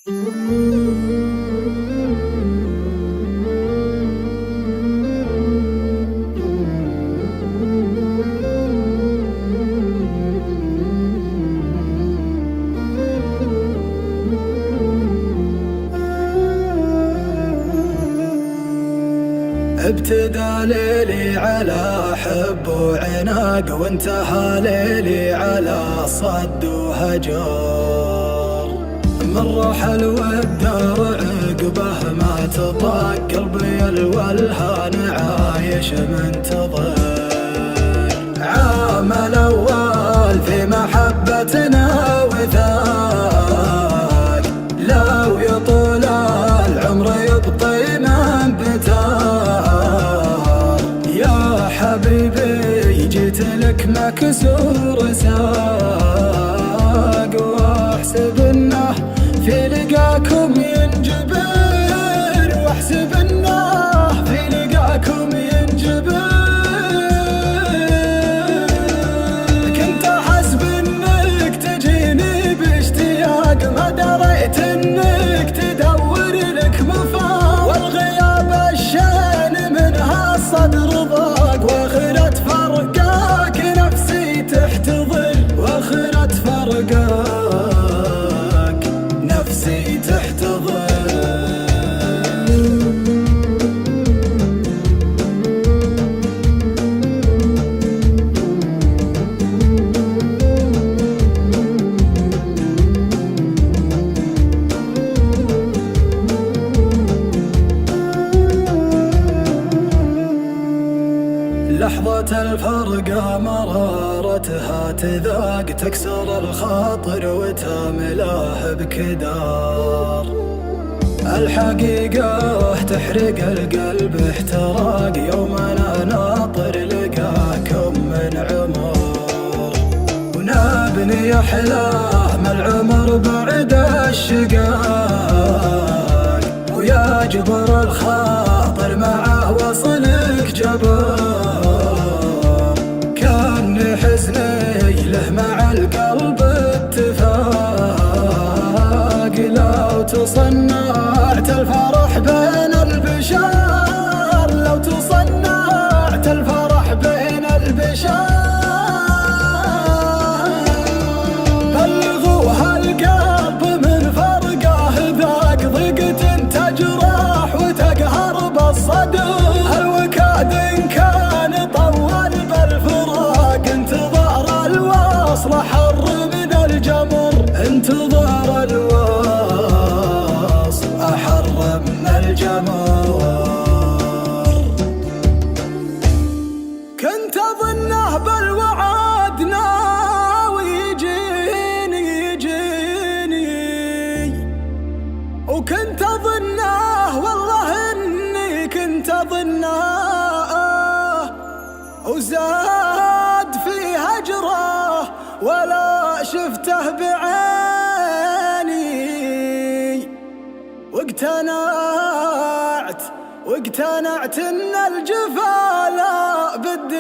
ابتدى ليلي على حب وعناق، وانتهى ليلي على صد وهجر. من رحل والدار عقبه ما تطاق، قلبي الولهان عايش منتظر. عام الأول في محبتنا وثاق، لو يطول العمر يبطي من بتار. يا حبيبي جيت لك مكسور ساق، واحسب انه في لقاكم ينجبر، واحسب انه في لقاكم ينجبر. كنت احسب انك تجيني باشتياق، ما دريت انك تدور لك مفاق. والغياب الشان منها الصدر ضاق، واخرت فرقاك نفسي تحتضر، واخرت فرقاك نفسي تحتضر. لحظة الفرقة مرارتها تذاق، تكسر الخاطر وتملاه بكدار. الحقيقة تحرق القلب احتراق، يومنا ناطر لقاكم من عمر. ونبني أحلام العمر بعد الشقاق، ويا جبر الخاطر معه وصلك جبار. حزني له مع القلب اتفاق، لو تصنعت الفرح بين البشار، لو تصنعت الفرح بين البشار. بلغوا هالقلب من فرقه ذاق، ضيقة تجرح وتقهر بالصدر. الوكاد إن كان طول بالفراق، انتظار الوصل حر من الجمر، انتظار الوصل أحر من الجمر. كنت أظنه بالوعد ناوي يجيني، وكنت أظنه والله إني كنت أظنه، وزاد في هجره ولا شفته بعيني. واقتنعت ان الجفا لا بد